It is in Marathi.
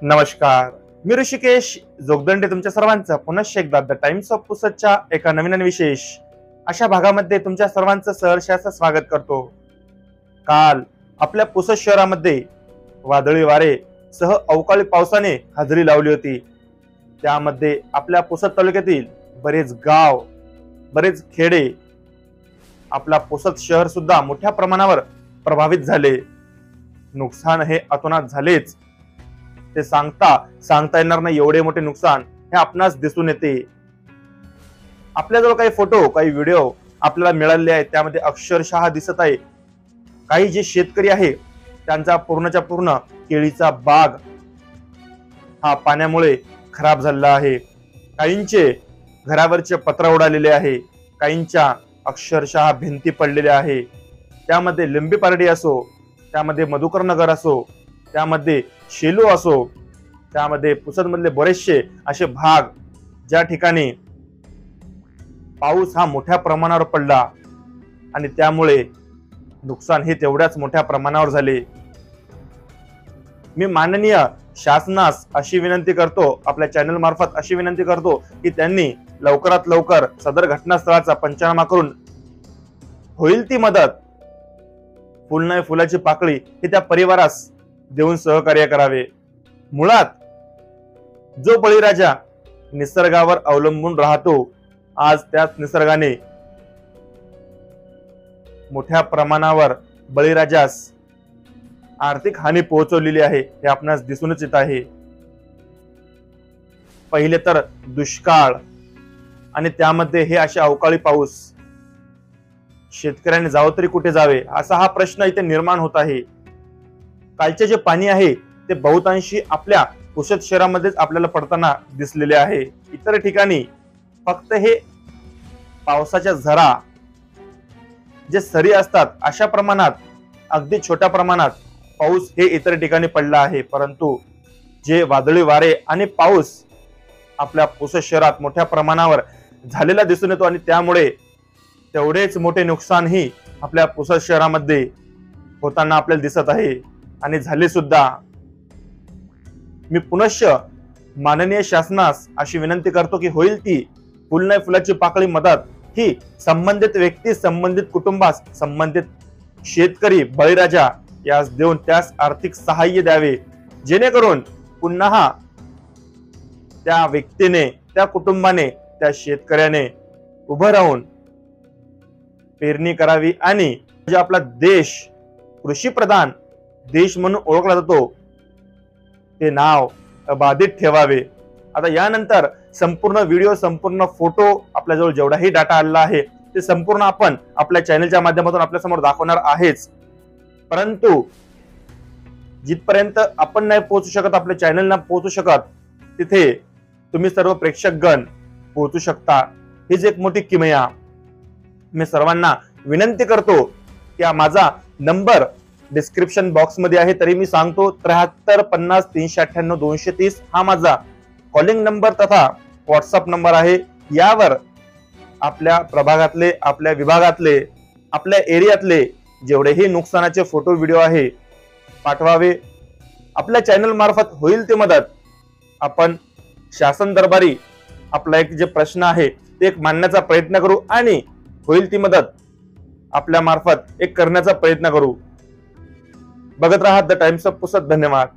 नमस्कार, मी ऋषिकेश जोगदंडे तुमच्या सर्वांचं पुन्हा एकदा द टाइम्स ऑफ पुसदच्या एका नवीन आणि विशेष अशा भागामध्ये तुमच्या सर्वांचं सहर्ष स्वागत करतो। काल आपल्या पुसद शहरामध्ये वादळी वारे सह अवकाळी पावसाने हजेरी लावली होती। त्यामध्ये आपल्या पुसद तालुक्यातील बरेच गाव, बरेच खेडे, आपला पुसद शहर सुद्धा मोठ्या प्रमाणावर प्रभावित झाले। नुकसान हे अतोनात झालेच, ते सांगता येणार नाही एवढे मोठे नुकसान हे आपणास दिसून येते। आपल्याजवळ काही फोटो, काही व्हिडिओ आपल्याला मिळाले आहेत, त्यामध्ये अक्षरशः दिसत आहे काही जे शेतकरी आहे त्यांचा पूर्णच्या पूर्ण केळीचा बाग हा पाण्यामुळे खराब झालेला आहे। काहींचे घरावरचे पत्र उडालेले आहे, काहींच्या अक्षरशः भिंती पडलेल्या आहे। त्यामध्ये लिंबी पारडी असो, त्यामध्ये मधुकर नगर असो, त्यामध्ये शेलू असो, त्यामध्ये पुसद मधले बरेचसे असे भाग ज्या ठिकाणी पाऊस हा मोठ्या प्रमाणावर पडला आणि त्यामुळे नुकसान हे तेवढ्याच मोठ्या प्रमाणावर झाले। मी माननीय शासनास अशी विनंती करतो, आपल्या चॅनल मार्फत अशी विनंती करतो की त्यांनी लवकरात लवकर सदर घटनास्थळाचा पंचनामा करून होईल ती मदत, फुल नाही फुलाची पाकळी हे त्या परिवारास देऊन सहकार्य करावे। मुळात जो बळीराजा निसर्गावर अवलंबून राहतो, आज त्याच निसर्गाने मोठ्या प्रमाणावर बळीराजास आर्थिक हानी पोहोचवलेली आहे, हे आपणास दिसूनच येत आहे। पहिले तर दुष्काळ आणि त्यामध्ये हे असे अवकाळी पाऊस, शेतकऱ्यांनी जावं तरी कुठे जावे असा हा प्रश्न इथे निर्माण होत आहे। कालचे जे पाणी आहे ते बहुतांशी आपल्या पुसद शहरामध्येच आपल्याला पडताना दिसलेले आहे। इतर ठिकाणी फक्त हे पावसाच्या झरा जे सरी असतात अशा प्रमाणात, अगदी छोट्या प्रमाणात पाऊस हे इतर ठिकाणी पडला आहे, परंतु जे वादळी वारे आणि पाऊस आपल्या पुसद शहरात मोठ्या प्रमाणावर झालेला दिसून येतो आणि त्यामुळे तेवढेच मोठे नुकसान ही आपल्या पुसद शहरामध्ये होताना आपल्याला दिसत आहे आणि झाले सुद्धा। मी पुनश्च माननीय शासनास अशी विनंती करतो की होईल ती फुल नाही फुलाची पाकळी मदत ही संबंधित व्यक्ती, संबंधित कुटुंबास, संबंधित शेतकरी बळीराजा यास देऊन त्यास आर्थिक सहाय्य द्यावे, जेणेकरून पुन्हा त्या व्यक्तीने, त्या कुटुंबाने, त्या शेतकऱ्याने उभं राहून पेरणी करावी आणि जो आपला देश कृषी प्रधान देश म्हणून ओळखला जातो ते नाव अबाधित ठेवावे। आता यानंतर संपूर्ण व्हिडिओ, संपूर्ण फोटो, आपल्याजवळ जेवढाही डाटा आलेला आहे ते संपूर्ण आपण आपल्या चॅनलच्या माध्यमातून आपल्या समोर दाखवणार आहेच, परंतु जिथपर्यंत आपण नाही पोहोचू शकत, आपल्या चॅनलला पोहोचू शकत, तिथे तुम्ही सर्व प्रेक्षकगण पोहोचू शकता। हीच एक मोठी किमया। मी सर्वांना विनंती करतो की माझा नंबर डिस्क्रिप्शन बॉक्स मध्ये आहे, तरी मी सांगतो 73 50 398 230 हा माझा कॉलिंग नंबर तथा व्हॉट्सअप नंबर आहे। यावर आपल्या प्रभागातले, आपल्या विभागातले, आपल्या एरियातले जेवढेही नुकसानाचे फोटो व्हिडिओ आहे पाठवावे। आपल्या चॅनल मार्फत होईल ती मदत आपण शासन दरबारी आपला एक जे प्रश्न आहे ते एक मांडण्याचा प्रयत्न करू आणि होईल ती मदत आपल्या मार्फत एक करण्याचा प्रयत्न करू। बघत राहा द टाइम्स ऑफ पुसद। धन्यवाद।